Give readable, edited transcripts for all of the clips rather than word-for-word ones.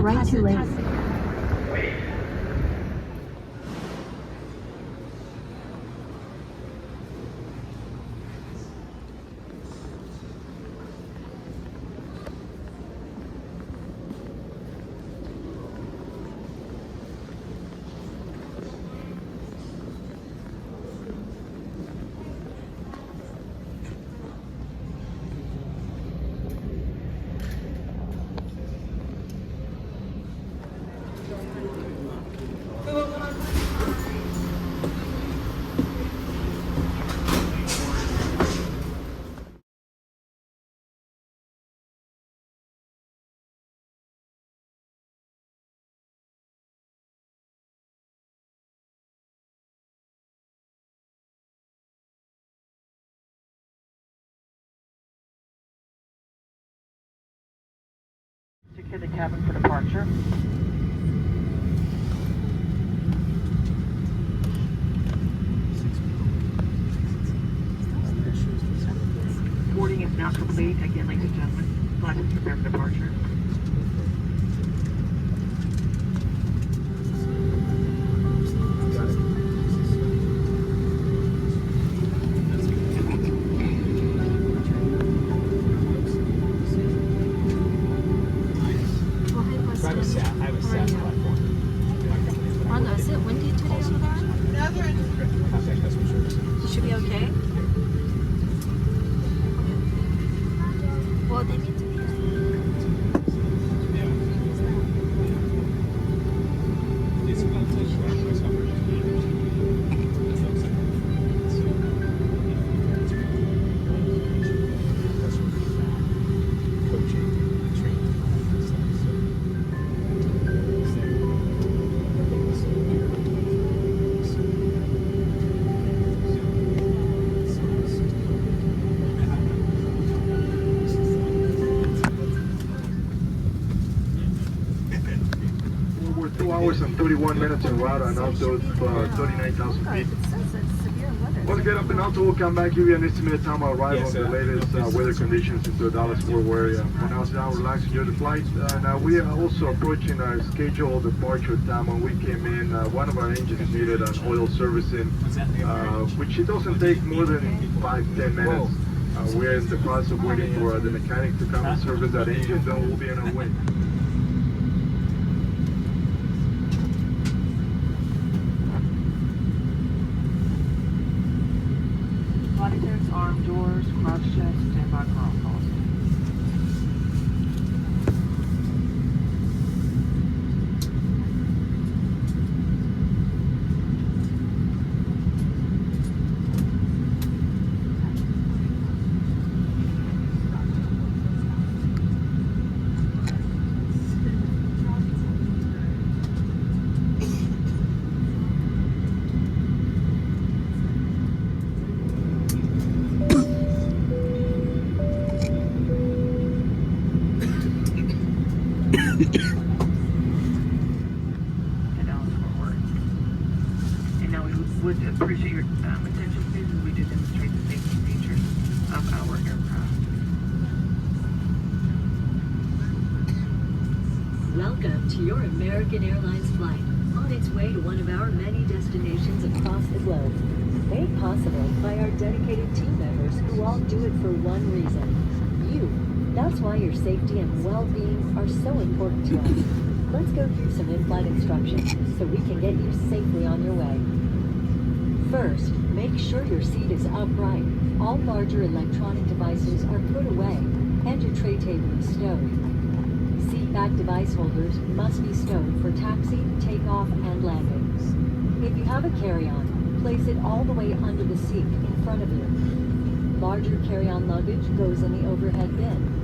right two lanes. Secure the cabin for departure. Boarding is now complete. Again, ladies and gentlemen, flight is prepared for departure. I have a SAT platform. Arlo, is it windy today over there? Contact customer service. You should be okay. Well, they need to be. It's about to We're 2 hours and 31 minutes en route on Alto, 39,000 feet. It says it's severe weather. Once we get up in Alto, we'll come back, give you an estimated time of arrival Yes, on the latest weather conditions into the Dallas-Fort Worth area. For now, sit down, relax, enjoy the flight. Now we are also approaching our scheduled departure time. When we came in, one of our engines needed an oil servicing, which it doesn't take more than 5-10 minutes. We're in the process of waiting for the mechanic to come and service that engine, then we'll be on our way. Flight attendants, armed doors, crouch checks, standby for all calls. And Dallas-Fort Worth. And now we would appreciate your attention, please, as we do demonstrate the safety features of our aircraft. Welcome to your American Airlines flight on its way to one of our many destinations across the globe. Made possible by our dedicated team members who all do it for one reason, you. That's why your safety and well-being are so important to us. Let's go through some in-flight instructions so we can get you safely on your way. First, make sure your seat is upright. All larger electronic devices are put away and your tray table is stowed. Seat back device holders must be stowed for taxi, takeoff, and landing. If you have a carry-on, place it all the way under the seat in front of you. Larger carry-on luggage goes in the overhead bin.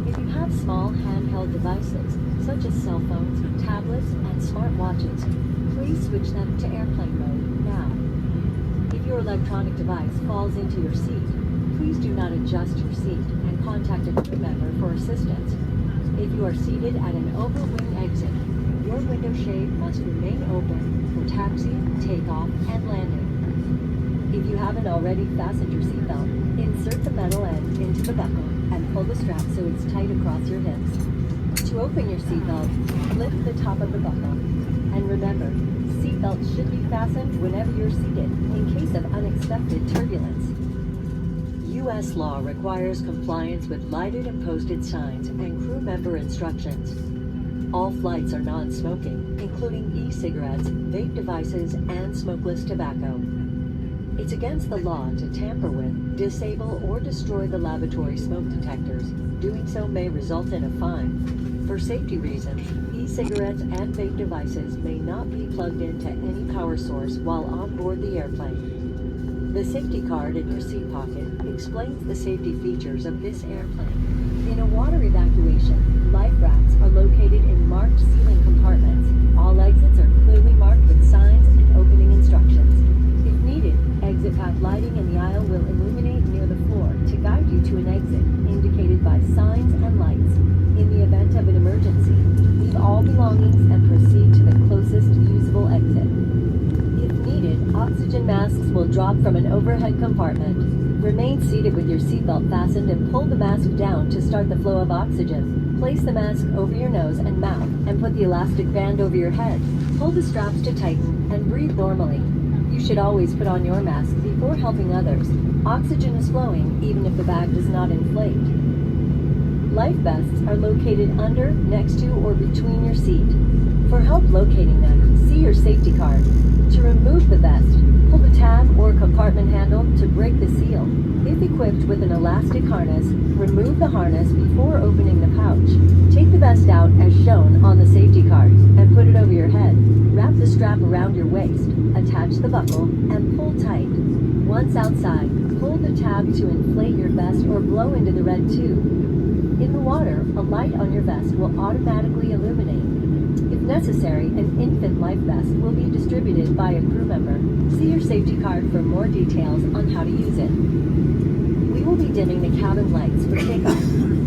If you have small handheld devices, such as cell phones, tablets, and smartwatches, please switch them to airplane mode now. If your electronic device falls into your seat, please do not adjust your seat and contact a crew member for assistance. If you are seated at an overwing exit, your window shade must remain open for taxi, takeoff, and landing. If you haven't already fastened your seatbelt, insert the metal end into the buckle and pull the strap so it's tight across your hips. To open your seatbelt, lift the top of the buckle. And remember, seatbelts should be fastened whenever you're seated in case of unexpected turbulence. U.S. law requires compliance with lighted and posted signs and crew member instructions. All flights are non-smoking, including e-cigarettes, vape devices, and smokeless tobacco. It's against the law to tamper with, disable, or destroy the lavatory smoke detectors. Doing so may result in a fine. For safety reasons, e-cigarettes and vape devices may not be plugged into any power source while on board the airplane. The safety card in your seat pocket explains the safety features of this airplane. In a water evacuation, life rafts are located in marked ceiling compartments. All exits are clearly marked with signs and opening instructions. If needed, exit path lighting in the aisle will illuminate near the floor to guide you to an exit, indicated by signs and lights. In the event of an emergency, leave all belongings and proceed to the closest usable exit. If needed, oxygen masks will drop from an overhead compartment. Remain seated with your seatbelt fastened and pull the mask down to start the flow of oxygen. Place the mask over your nose and mouth and put the elastic band over your head. Pull the straps to tighten and breathe normally. You should always put on your mask before helping others. Oxygen is flowing even if the bag does not inflate. Life vests are located under, next to, or between your seat. For help locating them, see your safety card. To remove the vest, pull the tab or compartment handle to break the seal. If equipped with an elastic harness, remove the harness before opening the pouch. Take the vest out as shown on the safety card and put it over your head. Wrap the strap around your waist, attach the buckle, and pull tight. Once outside, pull the tab to inflate your vest or blow into the red tube. In the water, a light on your vest will automatically illuminate. If necessary, an infant life vest will be distributed by a crew member. See your safety card for more details on how to use it. We will be dimming the cabin lights for takeoff.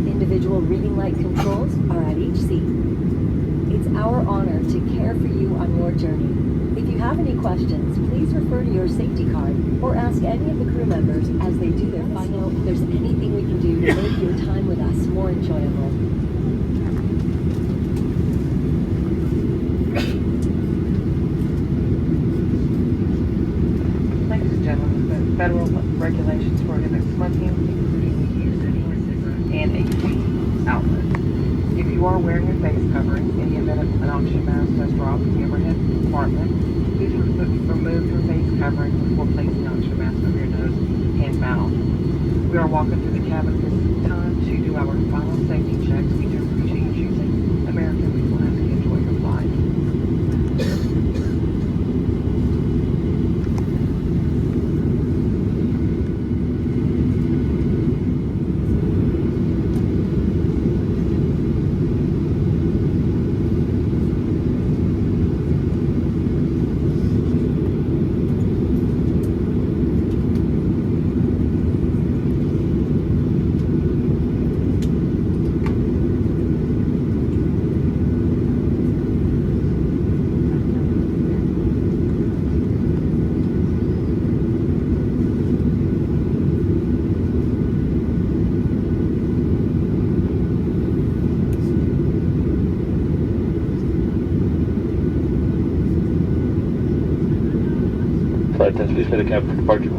Individual reading light controls are at each seat. It's our honor to care for you on your journey. If you have any questions, please refer to your safety card or ask any of the crew members as they do their final. If there's anything we can do to make your time with us more enjoyable. Ladies and gentlemen, the federal regulations prohibit smoking, including the use of e-cigarettes and HV outlets. If you are wearing a face covering, in the event of an oxygen mask does drop in the overhead compartment, please remove your face covering before placing the oxygen mask over your nose and mouth. We are walking through the cabin at this time to do our final safety checks. We do appreciate you choosing American. We will ask you to enjoy your flight. Flight 10, please clear the cabin for departure.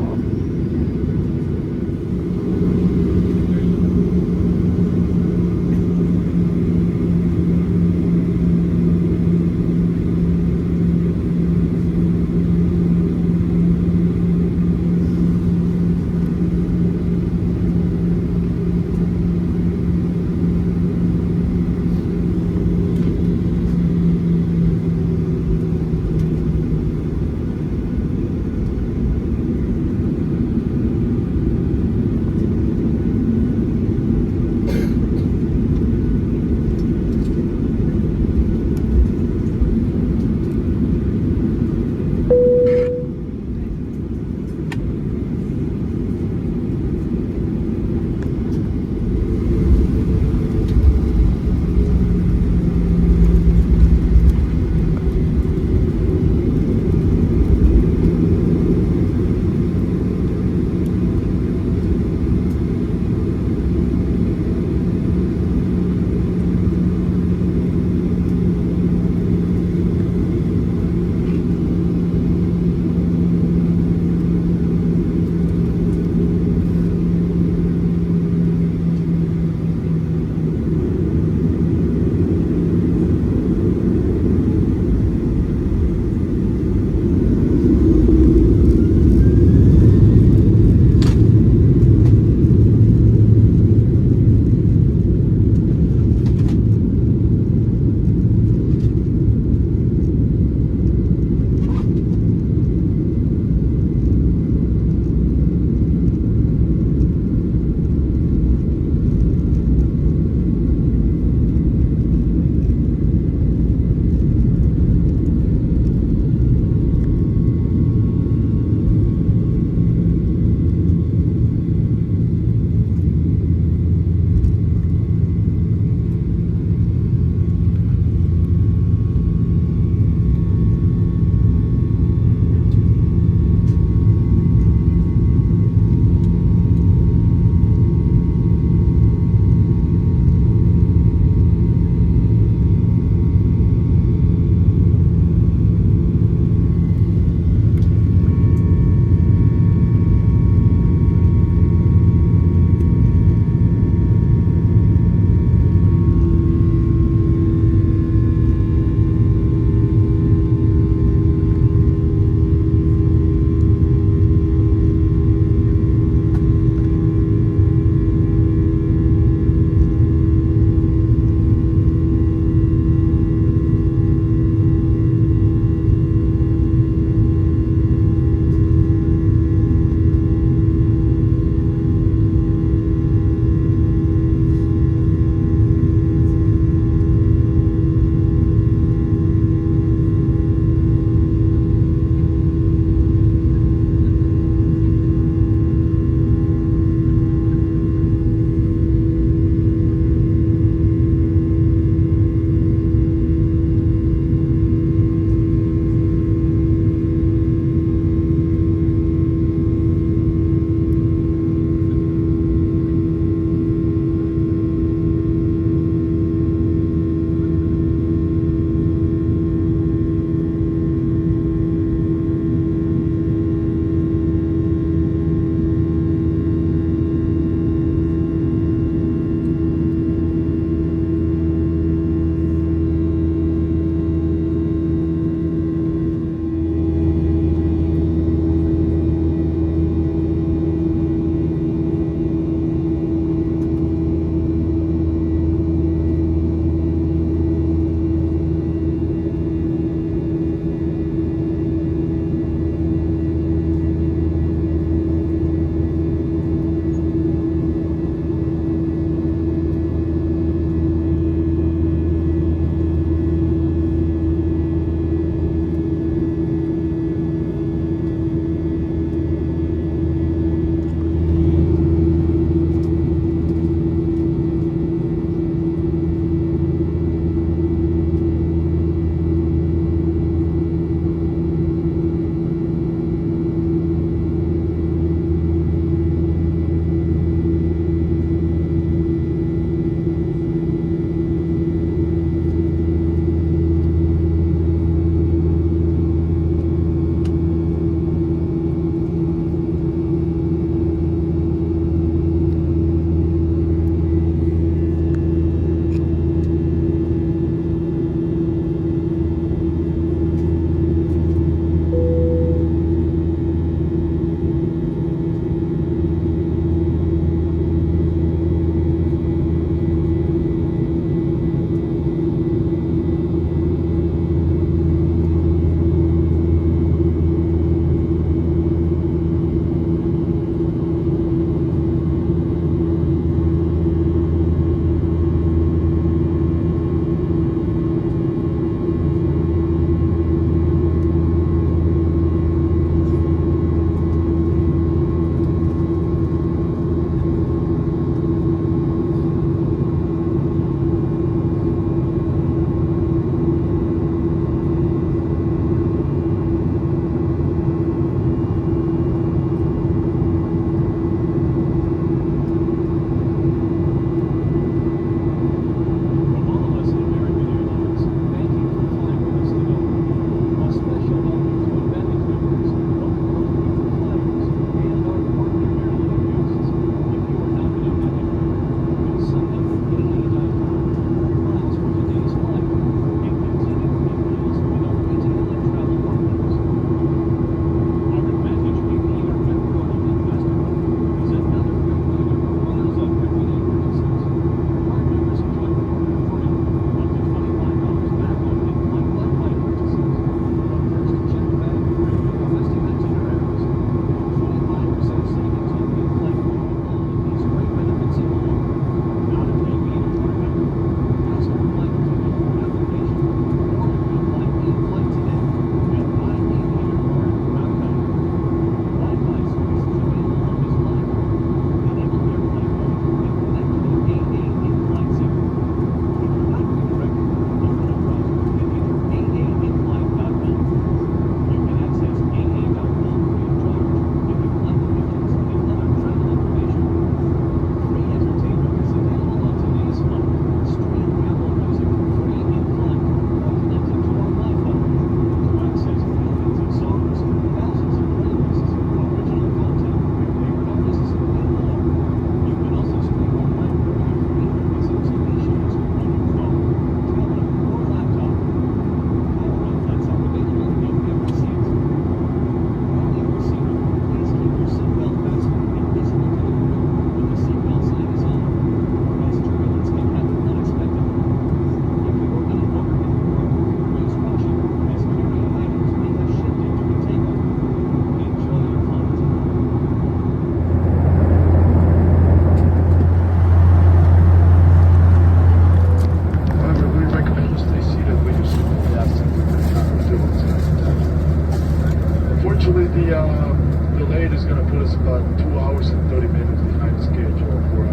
Actually, the delay is going to put us about 2 hours and 30 minutes behind schedule for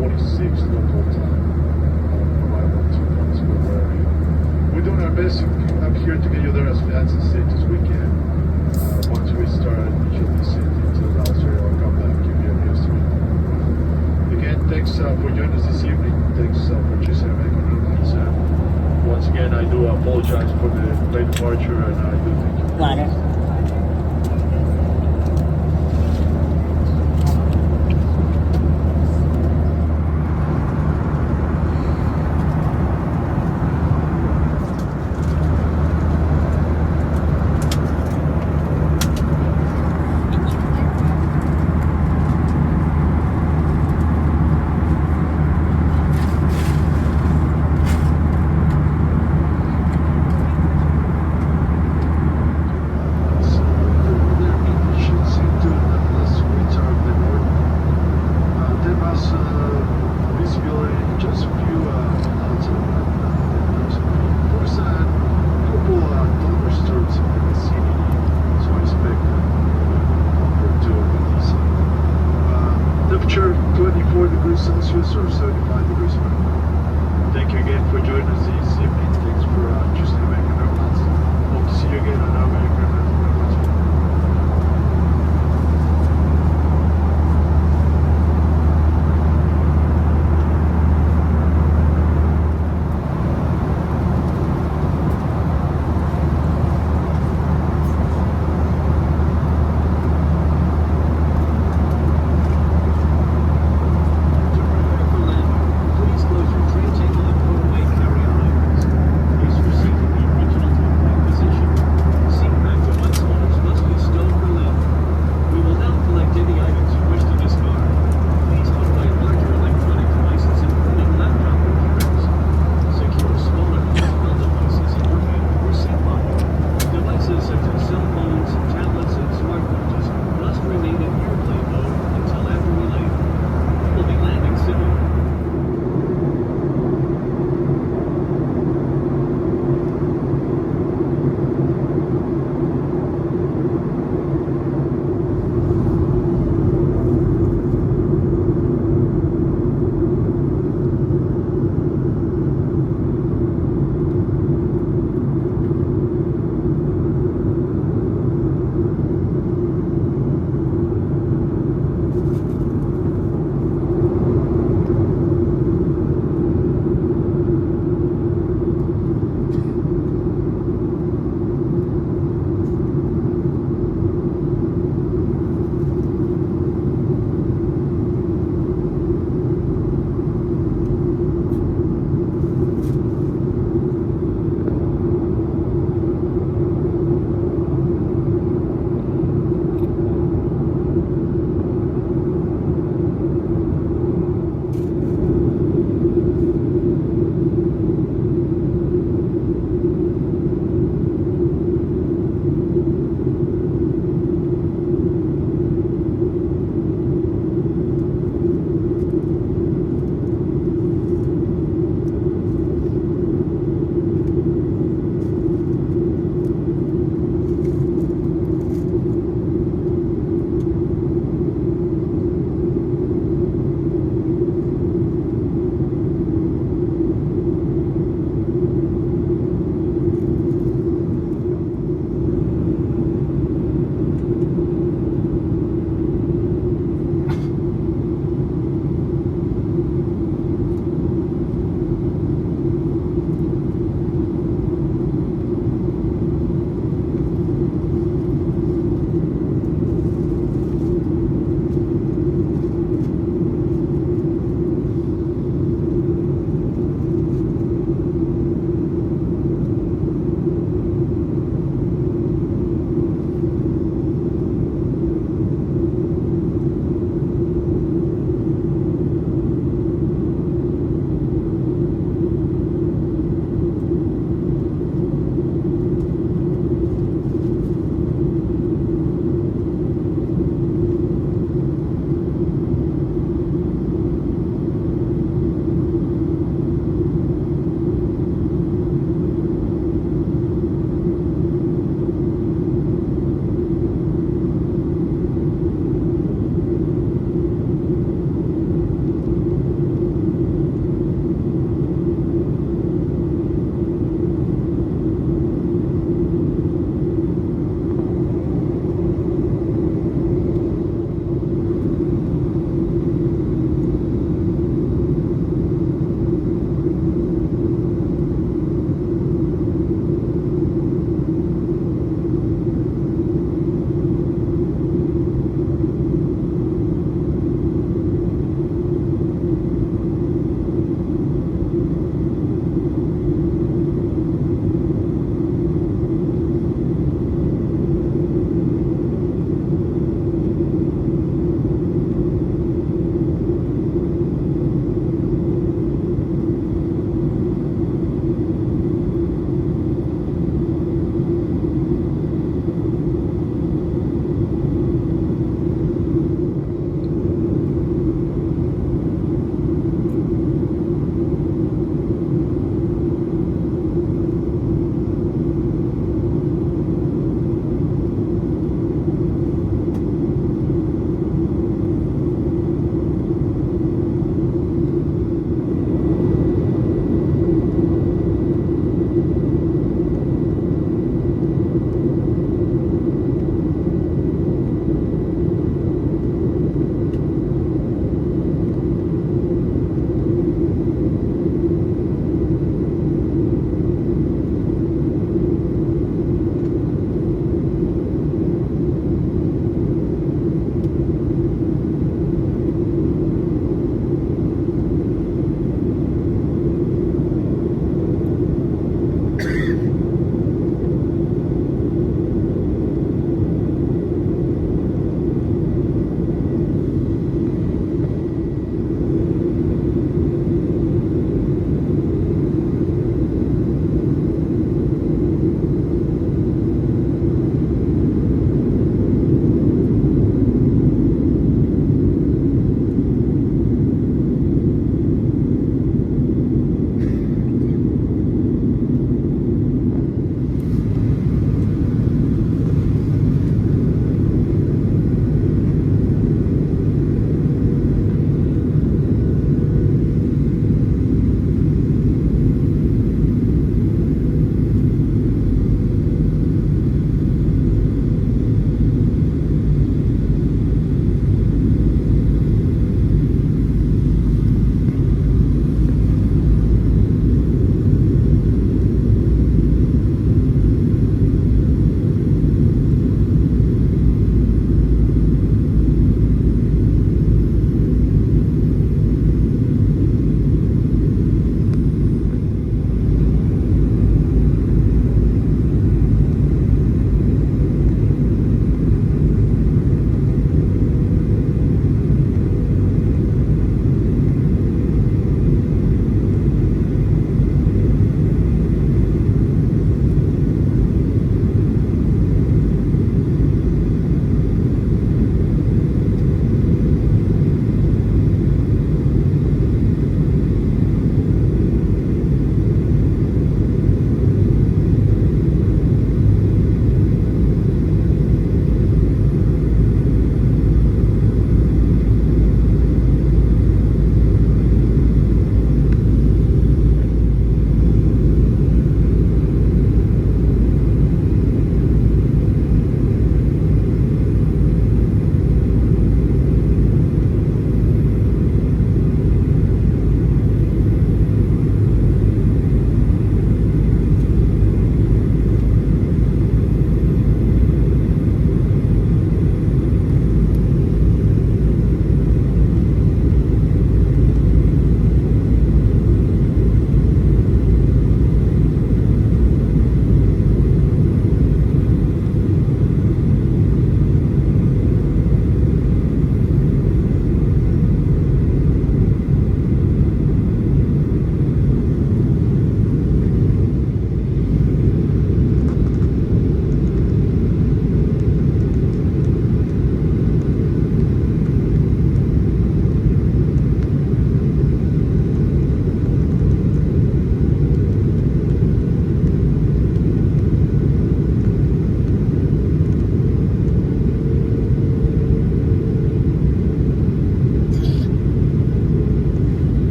2:46 local time arrival to Dallas Fort Worth area. We're doing our best up here to get you there as fast and safe as we can. Once we start usually descending to the Dallas area, I'll come back and give you an estimate. Again, thanks for joining us this evening. Thanks for choosing American Airlines. Once again, I do apologize for the late departure, and I do thank you. Water. Temperature 24 degrees Celsius or 75 degrees Fahrenheit. Thank you again for joining us this evening. Thanks for choosing American Airlines. Hope to see you again on American Airlines. Please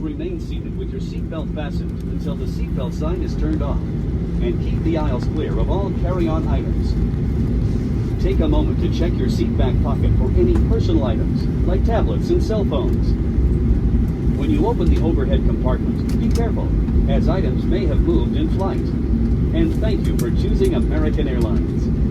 remain seated with your seatbelt fastened until the seatbelt sign is turned off. And keep the aisles clear of all carry-on items. Take a moment to check your seat back pocket for any personal items, like tablets and cell phones. When you open the overhead compartment, be careful, as items may have moved in flight. And thank you for choosing American Airlines.